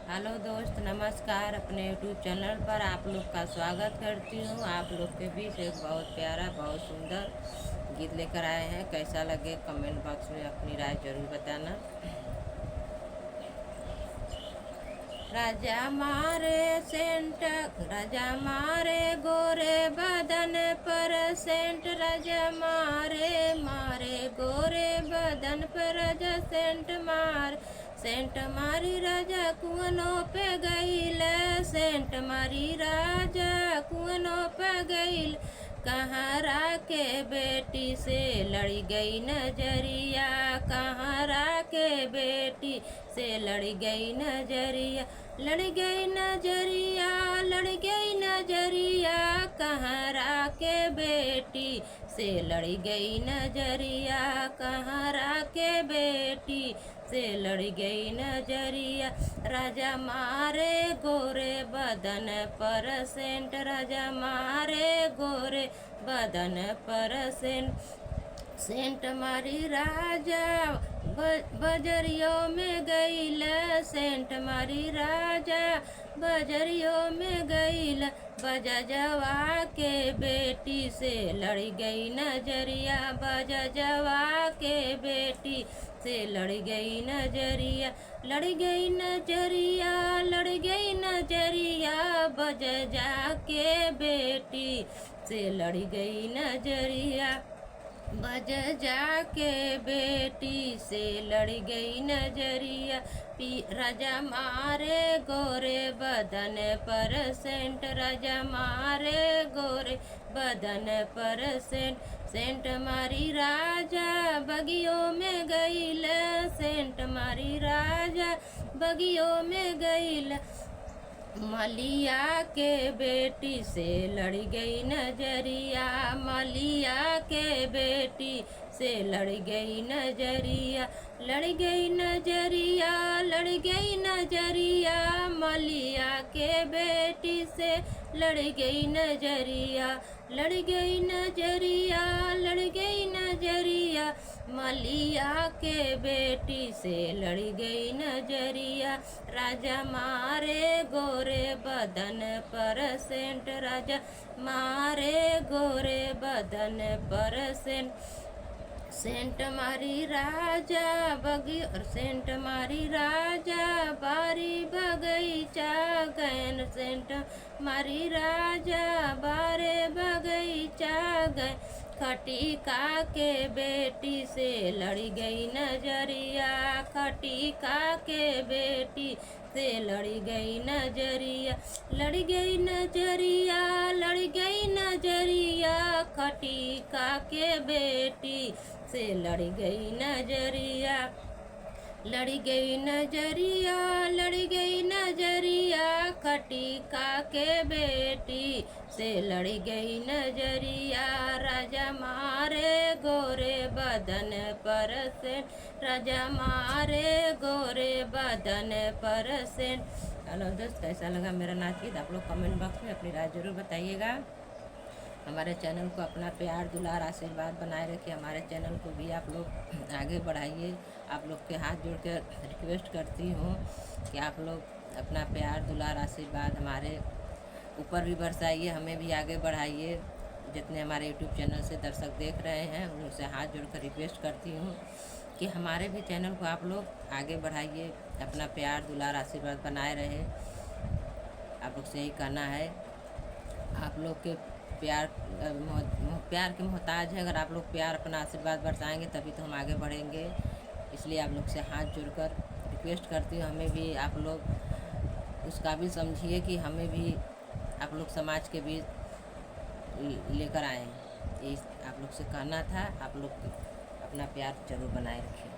Hello दोस्त, नमस्कार। अपने यूट्यूब चैनल पर आप लोग का स्वागत करती हूँ। आप लोग के बीच एक बहुत प्यारा, बहुत सुंदर गीत लेकर आए हैं। कैसा लगे कमेंट बॉक्स में अपनी राय जरूर बताना। राजा मारे सेंट, राजा मारे गोरे बदन पर सेंट, राजा मारे मारे गोरे बदन पर राजा सेंट सेंट मारी राजा कुआनों पे गईल, सेंट मारी राजा कुआनों पे गईल। कहारा के बेटी से लड़ी गई नजरिया, कहारा के बेटी से लड़ी गई नजरिया, लड़ गई नजरिया, लड़ गई नजरिया। कहारा के बेटी से लड़ी गई नजरिया, कहारा के बेटी से लड़ गई नजरिया। राजा मारे गोरे बदन पर सेंट, राजा मारे गोरे बदन पर सेंट मारी राजा बजरियों में गईल, सेंट मारी राजा बजरियों में गईल। बजा जवा के बेटी से लड़ गई नजरिया, बजा जवा के बेटी से लड़ गई नजरिया, लड़ गई नजरिया, लड़ गई नजरिया। बज जा के बेटी से लड़ गई नजरिया, बज जाके बेटी से लड़ गई नजरिया। राजा मारे गोरे बदन पर सेंट, राजा मारे गोरे बदन पर सेंट मारी राजा बगियों में गईल, सेंट मारी राजा बगियों में गईल। मलिया के बेटी से लड़ गई नजरिया, मलिया के बेटी से लड़ गई नजरिया, लड़ गई नजरिया, लड़ गई नजरिया। मलिया के बेटी से लड़ गई नजरिया, लड़ गई नजरिया, लड़ गई नजरिया। मलिया के बेटी से लड़ गई नजरिया। राजा मारे गोरे बदन पर सेंट, राजा मारे गोरे बदन पर सेंट मारी राजा बगी और सेंट मारी राजा बारी बगीचा गैन, सेंट मारी राजा बारे बगीचा गए। खटीका के बेटी से लड़ गई नजरिया, खटीका के बेटी से लड़ गई नजरिया, लड़ गई नजरिया, लड़ गई नजरिया। खटीका के बेटी से लड़ गई नजरिया, लड़ गई नजरिया, लड़ गई नजरिया। खटीका के बेटी से लड़ गई नजरिया। राजा मारे गोरे बदन पर सेंट, राजा मारे गोरे बदन पर सेंट। हेलो दोस्त, कैसा लगा मेरा नाच गीत? आप लोग कमेंट बॉक्स में अपनी राय जरूर बताइएगा। हमारे चैनल को अपना प्यार दुलार आशीर्वाद बनाए रखिए। हमारे चैनल को भी आप लोग आगे बढ़ाइए। आप लोग के हाथ जोड़ कर रिक्वेस्ट करती हूँ कि आप लोग अपना प्यार दुलार आशीर्वाद हमारे ऊपर भी बरसाइए, हमें भी आगे बढ़ाइए। जितने हमारे यूट्यूब चैनल से दर्शक देख रहे हैं उनसे हाथ जोड़कर रिक्वेस्ट करती हूँ कि हमारे भी चैनल को आप लोग आगे बढ़ाइए, अपना प्यार दुलार आशीर्वाद बनाए रहे। आप लोग से यही कहना है। आप लोग के प्यार के मोहताज है। अगर आप लोग प्यार अपना आशीर्वाद बरसाएंगे तभी तो हम आगे बढ़ेंगे। इसलिए आप लोग से हाथ जोड़कर रिक्वेस्ट करती हूँ, हमें भी आप लोग उस काबिल समझिए कि हमें भी आप लोग समाज के बीच लेकर आएँ। ये आप लोग से कहना था। आप लोग अपना प्यार जरूर बनाए रखिए।